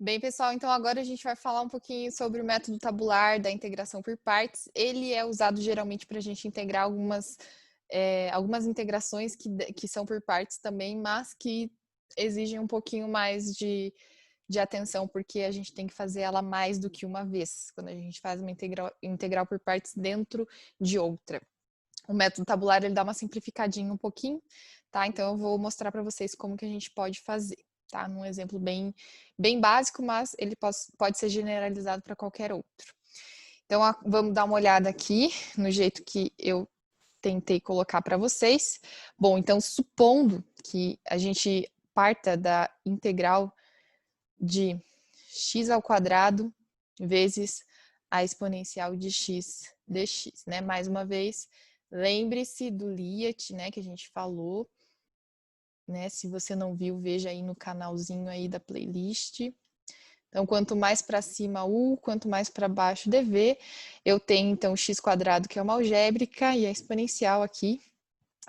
Bem, pessoal, então agora a gente vai falar um pouquinho sobre o método tabular da integração por partes. Ele é usado geralmente para a gente integrar algumas integrações que são por partes também, mas que exigem um pouquinho mais de atenção, porque a gente tem que fazer ela mais do que uma vez, quando a gente faz uma integral por partes dentro de outra. O método tabular, ele dá uma simplificadinha um pouquinho, tá? Então eu vou mostrar para vocês como que a gente pode fazer, tá? Num exemplo bem básico, mas ele pode ser generalizado para qualquer outro. Então vamos dar uma olhada aqui no jeito que eu tentei colocar para vocês. Bom, então supondo que a gente parta da integral de x ao quadrado vezes a exponencial de x dx, né? Mais uma vez, lembre-se do Liat, né, que a gente falou, né? Se você não viu, veja aí no canalzinho aí da playlist. Então, quanto mais para cima u, quanto mais para baixo dv, eu tenho então x quadrado, que é uma algébrica, e a exponencial aqui.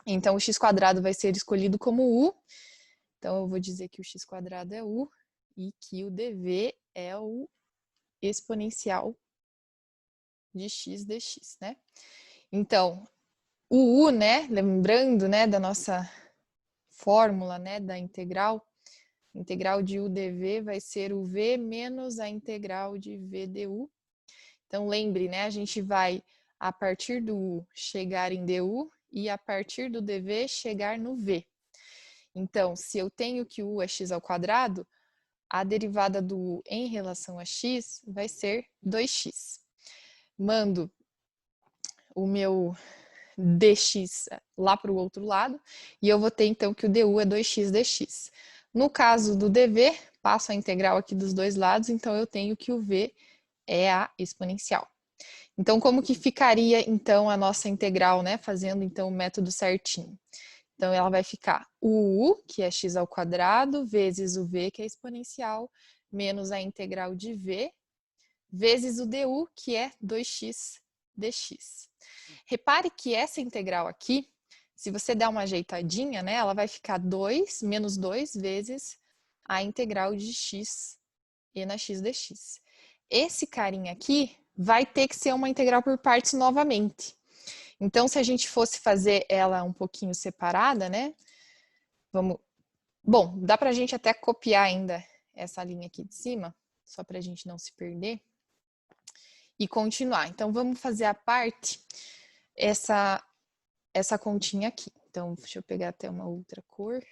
Então, o x quadrado vai ser escolhido como u. Então, eu vou dizer que o x quadrado é u e que o dv é o exponencial de x dx, né? Então, o u, né, lembrando, né, da nossa fórmula, né, da integral de u dv vai ser o v menos a integral de v du. Então, lembre, né, a gente vai, a partir do u, chegar em du e a partir do dv chegar no v. Então, se eu tenho que u é x ao quadrado, a derivada do u em relação a x vai ser 2x. Mando o meu dx lá para o outro lado, e eu vou ter então que o du é 2x dx. No caso do dv, passo a integral aqui dos dois lados, então eu tenho que o v é a exponencial. Então, como que ficaria então a nossa integral, né? Fazendo então o método certinho. Então, ela vai ficar o u, que é x ao quadrado, vezes o v, que é exponencial, menos a integral de v, vezes o du, que é 2x dx. Repare que essa integral aqui, se você der uma ajeitadinha, né, ela vai ficar 2 menos 2 vezes a integral de x e na x dx. Esse carinha aqui vai ter que ser uma integral por partes novamente. Então, se a gente fosse fazer ela um pouquinho separada, né, Bom, dá pra gente até copiar ainda essa linha aqui de cima, só pra gente não se perder. E continuar. Então, vamos fazer a parte, essa continha aqui. Então, deixa eu pegar até uma outra cor.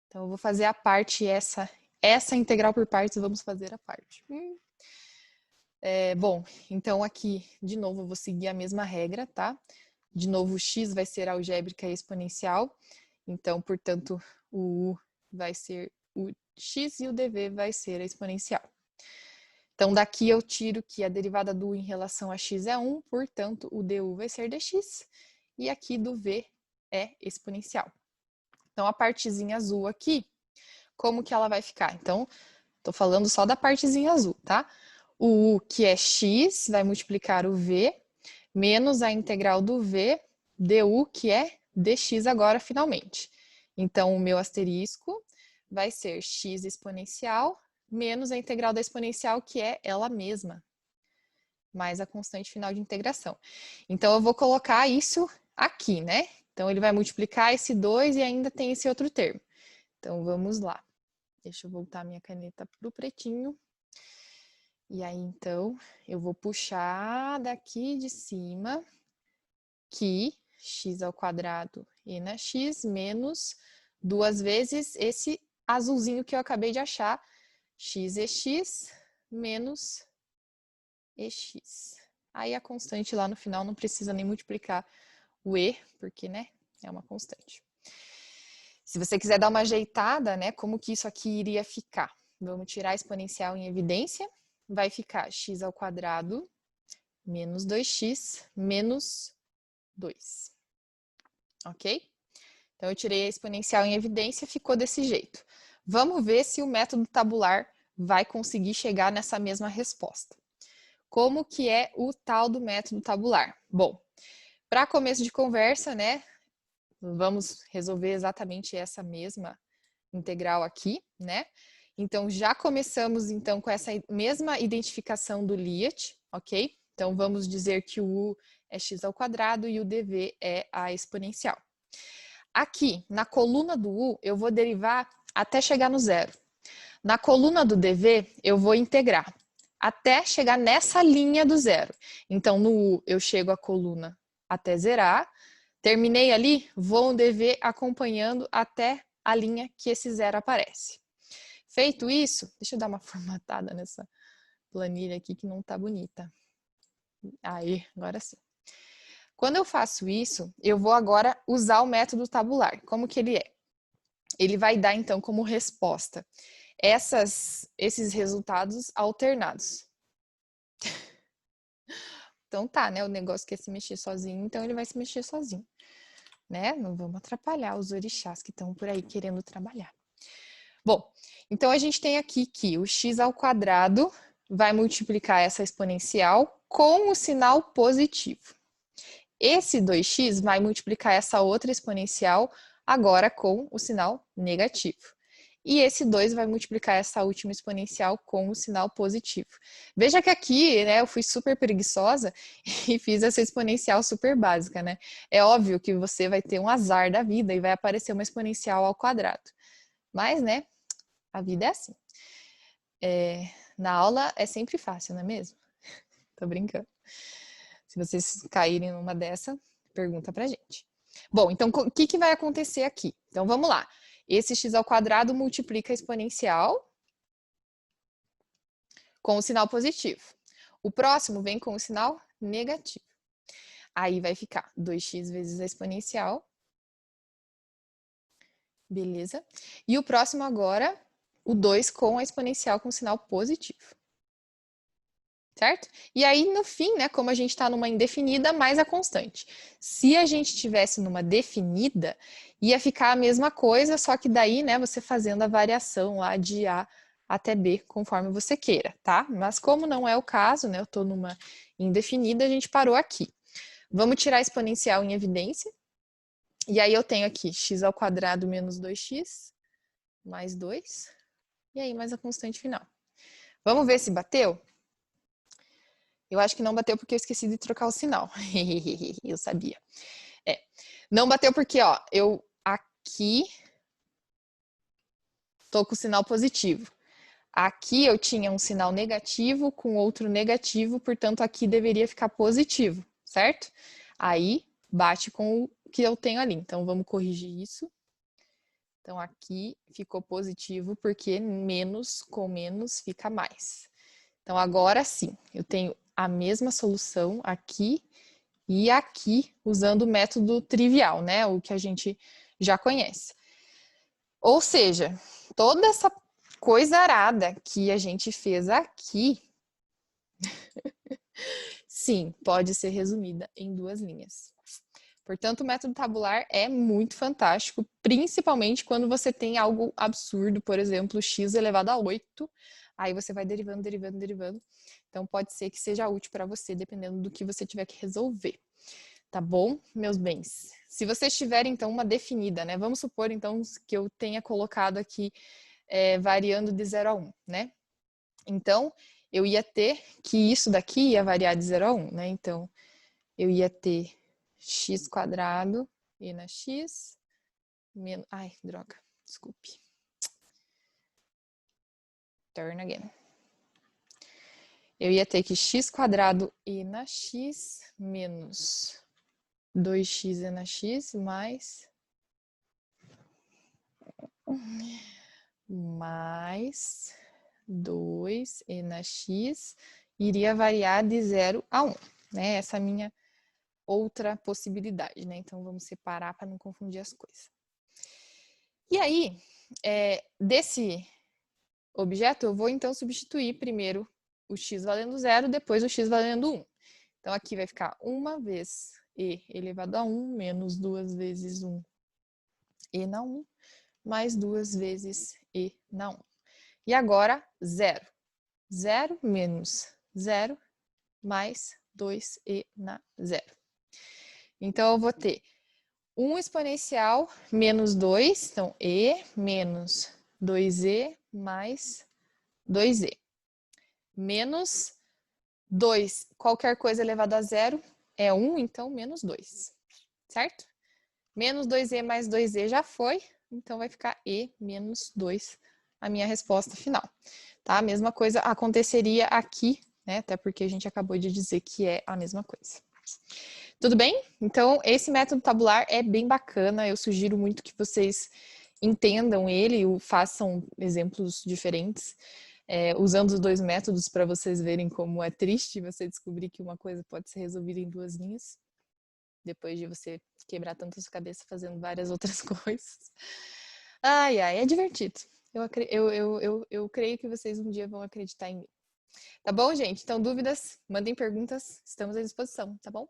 Então, eu vou fazer a parte, essa integral por partes, vamos fazer a parte. Bom, então aqui, de novo, eu vou seguir a mesma regra, tá? De novo, o x vai ser algébrica e exponencial. Então, portanto, o u vai ser o x e o dv vai ser a exponencial. Então, daqui eu tiro que a derivada do u em relação a x é 1, portanto, o du vai ser dx, e aqui do v é exponencial. Então, a partezinha azul aqui, como que ela vai ficar? Então, estou falando só da partezinha azul, tá? O u, que é x, vai multiplicar o v, menos a integral do v, du, que é dx agora, finalmente. Então, o meu asterisco vai ser x exponencial menos a integral da exponencial, que é ela mesma, mais a constante final de integração. Então, eu vou colocar isso aqui, né? Então, ele vai multiplicar esse 2 e ainda tem esse outro termo. Então, vamos lá. Deixa eu voltar minha caneta para o pretinho. E aí, então, eu vou puxar daqui de cima que x ao quadrado e na x menos duas vezes esse azulzinho que eu acabei de achar, x é x menos ex. Aí a constante lá no final não precisa nem multiplicar o e, porque, né, é uma constante. Se você quiser dar uma ajeitada, né, como que isso aqui iria ficar? Vamos tirar a exponencial em evidência. Vai ficar x ao quadrado menos 2x menos 2. Ok? Então, eu tirei a exponencial em evidência, ficou desse jeito. Vamos ver se o método tabular vai conseguir chegar nessa mesma resposta. Como que é o tal do método tabular? Bom, para começo de conversa, né, vamos resolver exatamente essa mesma integral aqui, né? Então, já começamos, então, com essa mesma identificação do Liat, ok? Então, vamos dizer que o U é x ao quadrado e o dv é a exponencial. Aqui, na coluna do U, eu vou derivar até chegar no zero. Na coluna do dv, eu vou integrar até chegar nessa linha do zero. Então, no U, eu chego a coluna até zerar. Terminei ali, vou no dv acompanhando até a linha que esse zero aparece. Feito isso, deixa eu dar uma formatada nessa planilha aqui que não tá bonita. Aí, agora sim. Quando eu faço isso, eu vou agora usar o método tabular. Como que ele é? Ele vai dar, então, como resposta esses resultados alternados. Então tá, né? O negócio quer se mexer sozinho, então ele vai se mexer sozinho. Né? Não vamos atrapalhar os orixás que estão por aí querendo trabalhar. Bom, então a gente tem aqui que o x ao quadrado vai multiplicar essa exponencial com o sinal positivo. Esse 2x vai multiplicar essa outra exponencial agora com o sinal negativo. E esse 2 vai multiplicar essa última exponencial com o sinal positivo. Veja que aqui, né, eu fui super preguiçosa e fiz essa exponencial super básica, né? É óbvio que você vai ter um azar da vida e vai aparecer uma exponencial ao quadrado. Mas, né, a vida é assim. Na aula é sempre fácil, não é mesmo? Tô brincando. Se vocês caírem numa dessa, pergunta pra gente. Bom, então o que vai acontecer aqui? Então vamos lá. Esse x ao quadrado multiplica a exponencial com o sinal positivo. O próximo vem com o sinal negativo. Aí vai ficar 2x vezes a exponencial. Beleza? E o próximo agora, o 2 com a exponencial com sinal positivo. Certo? E aí, no fim, né, como a gente está numa indefinida, mais a constante. Se a gente tivesse numa definida, ia ficar a mesma coisa, só que daí, né, você fazendo a variação lá de A até B, conforme você queira, tá? Mas como não é o caso, né, eu estou numa indefinida, a gente parou aqui. Vamos tirar a exponencial em evidência. E aí eu tenho aqui x ao quadrado menos 2x, mais 2. E aí, mais a constante final. Vamos ver se bateu? Eu acho que não bateu porque eu esqueci de trocar o sinal. Eu sabia. Não bateu porque, ó, eu aqui tô com o sinal positivo. Aqui eu tinha um sinal negativo com outro negativo, portanto aqui deveria ficar positivo, certo? Aí bate com o que eu tenho ali. Então vamos corrigir isso. Então aqui ficou positivo porque menos com menos fica mais. Então agora sim, eu tenho a mesma solução aqui e aqui, usando o método trivial, né? O que a gente já conhece. Ou seja, toda essa coisa arada que a gente fez aqui, sim, pode ser resumida em 2 linhas. Portanto, o método tabular é muito fantástico, principalmente quando você tem algo absurdo, por exemplo, x elevado a 8, aí você vai derivando, derivando, derivando. Então, pode ser que seja útil para você, dependendo do que você tiver que resolver. Tá bom, meus bens? Se vocês tiverem, então, uma definida, né? Vamos supor, então, que eu tenha colocado aqui variando de 0 a 1, né? Então, eu ia ter que isso daqui ia variar de 0 a 1, né? Então, eu ia ter x quadrado e na x menos... Ai, droga, desculpe. Turn again. Eu ia ter que x quadrado e na x menos 2x e na x mais 2 e na x iria variar de 0 a 1, né? Essa é a minha outra possibilidade, né? Então vamos separar para não confundir as coisas. E aí, desse objeto, eu vou então substituir primeiro o x valendo 0, depois o x valendo 1. Então aqui vai ficar 1 vez e elevado a 1 menos 2 vezes 1 e na 1 mais 2 vezes e na 1. E agora, 0. 0 menos 0 mais 2e na 0. Então, eu vou ter 1 exponencial menos 2, então e menos 2e mais 2e. Menos 2, qualquer coisa elevado a zero é 1, então menos 2, certo? Menos 2e mais 2e já foi, então vai ficar e menos 2, a minha resposta final. Tá? A mesma coisa aconteceria aqui, né? Até porque a gente acabou de dizer que é a mesma coisa. Tudo bem? Então, esse método tabular é bem bacana, eu sugiro muito que vocês entendam ele ou façam exemplos diferentes, usando os dois métodos para vocês verem como é triste você descobrir que uma coisa pode ser resolvida em 2 linhas, depois de você quebrar tanto a sua cabeça fazendo várias outras coisas. Ai, ai, é divertido. Eu creio que vocês um dia vão acreditar em mim. Tá bom, gente? Então, dúvidas, mandem perguntas, estamos à disposição, tá bom?